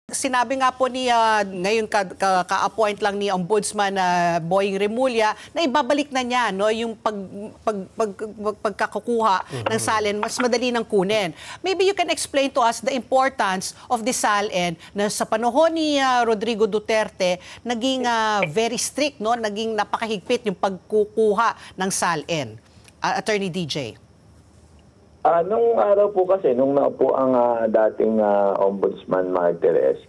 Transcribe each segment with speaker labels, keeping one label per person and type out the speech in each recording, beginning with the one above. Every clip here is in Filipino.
Speaker 1: Sinabi nga po ni ngayon ka-appoint lang ni Ombudsman Boying Remulla na ibabalik na niya yung pagkakukuha ng SALN, mas madali nang kunin. Maybe you can explain to us the importance of the SALN na sa panahon ni Rodrigo Duterte naging very strict, naging napakahigpit yung pagkukuha ng SALN. Attorney DJ.
Speaker 2: Nung araw po kasi, nung naupo ang dating Ombudsman Martires,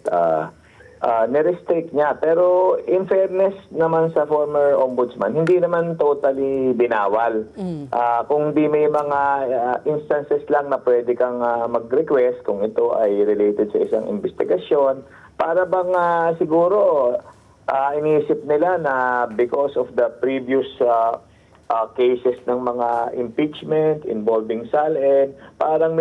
Speaker 2: nirestrict niya. Pero in fairness naman sa former Ombudsman, hindi naman totally binawal. Kung di may mga instances lang na pwede kang mag-request kung ito ay related sa isang investigasyon, para bang siguro iniisip nila na because of the previous cases ng mga impeachment involving SALN, parang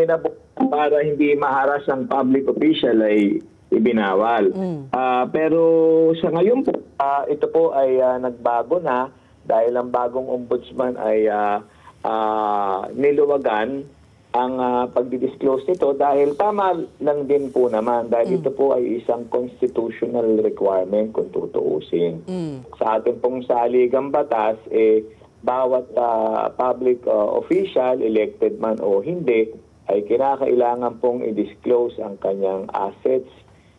Speaker 2: para hindi maharas ang public official ay ibinawal. Pero sa ngayon po, ito po ay nagbago na dahil ang bagong ombudsman ay niluwagan ang pagdi-disclose nito dahil tama lang din po naman dahil ito po ay isang constitutional requirement kung tutuusin. Sa ating pong saligang batas, bawat public official, elected man o hindi, ay kinakailangan pong i-disclose ang kanyang assets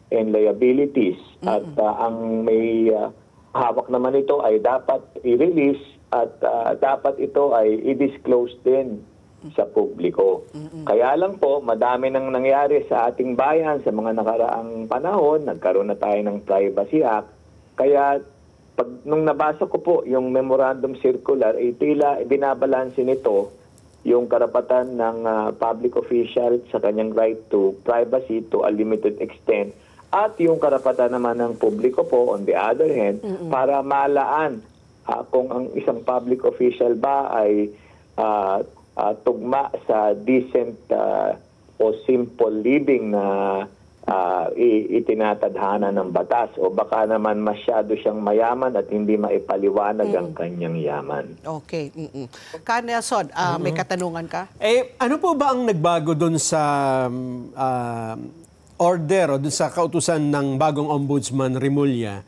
Speaker 2: and liabilities. At ang may hawak naman ito ay dapat i-release at dapat ito ay i-disclose din sa publiko. Kaya lang po, madami nang nangyari sa ating bayan sa mga nakaraang panahon. Nagkaroon na tayo ng Privacy Act. Kaya nung nabasa ko po yung memorandum circular, tila binabalanse nito yung karapatan ng public official sa kanyang right to privacy to a limited extent at yung karapatan naman ng publiko po on the other hand para malaan kung ang isang public official ba ay tugma sa decent o simple living na itinatadhana ng batas o baka naman masyado siyang mayaman at hindi maipaliwanag ang kanyang yaman.
Speaker 1: Okay. Ka Nelson, may katanungan ka?
Speaker 3: Ano po ba ang nagbago doon sa order o doon sa kautusan ng bagong Ombudsman Remulla?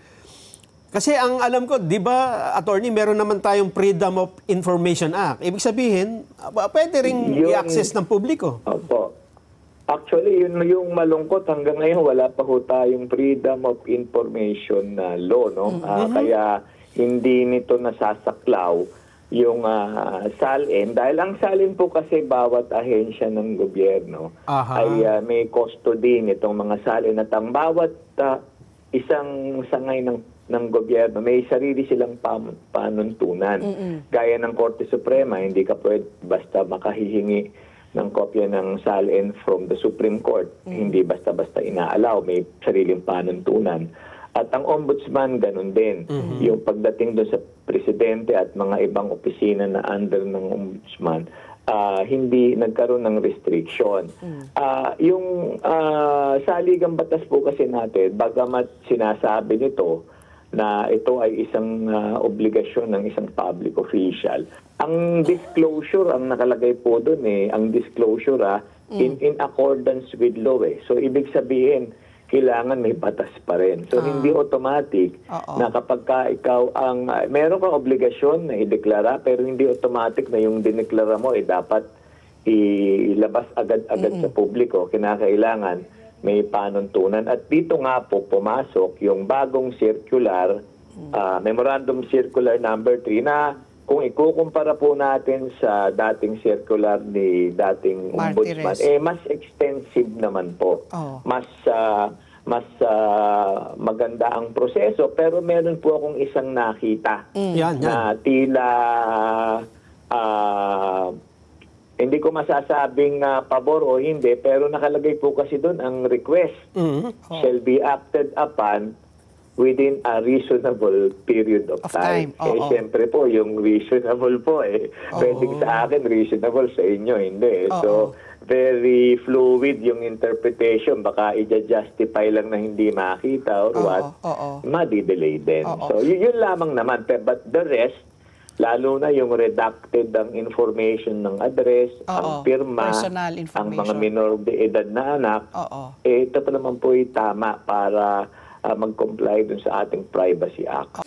Speaker 3: Kasi ang alam ko, di ba, attorney, meron naman tayong Freedom of Information Act. Ibig sabihin, pwede ring i-access ng publiko.
Speaker 2: Opo. Actually, yun yung malungkot. Hanggang ngayon, wala pa ho tayong Freedom of Information law, no? Kaya hindi nito nasasaklaw yung SALN. Dahil ang SALN po kasi bawat ahensya ng gobyerno ay may custody nitong mga SALN. At ang bawat isang sangay ng gobyerno, may sarili silang panuntunan. Gaya ng Korte Suprema, hindi ka pwede basta makahihingi ng kopya ng SALN from the Supreme Court. Hindi basta-basta inaalaw, may sariling panuntunan. At ang ombudsman, ganun din. Yung pagdating doon sa presidente at mga ibang opisina na under ng ombudsman, hindi nagkaroon ng restriction. Yung saligang batas po kasi natin, bagamat sinasabi nito na ito ay isang obligasyon ng isang public official, ang disclosure, ang nakalagay po doon ang disclosure in accordance with law. So, ibig sabihin, kailangan may batas pa rin. So, hindi automatic na kapag ikaw meron kang obligasyon na ideklara, pero hindi automatic na yung dineklara mo dapat ilabas agad-agad sa publiko. Kinakailangan may panuntunan. At dito nga po pumasok yung bagong circular, Memorandum Circular number 3 na kung ikukumpara po natin sa dating circular ni dating ombudsman, mas extensive naman po. Mas maganda ang proseso, pero meron po akong isang nakita na tila hindi ko masasabing pabor o hindi, pero nakalagay po kasi doon ang request shall be acted upon within a reasonable period of time. Siyempre po, yung reasonable po pwedeng sa akin, reasonable sa inyo, hindi. So, very fluid yung interpretation. Baka i-justify lang na hindi makita or what. Madi-delay din. So, yun lamang naman. But the rest, lalo na yung redacted ang information ng address, ang pirma,
Speaker 1: personal
Speaker 2: ang
Speaker 1: information.
Speaker 2: mga minor de edad na anak, ito pa naman po ay tama para mag-comply dun sa ating Privacy Act.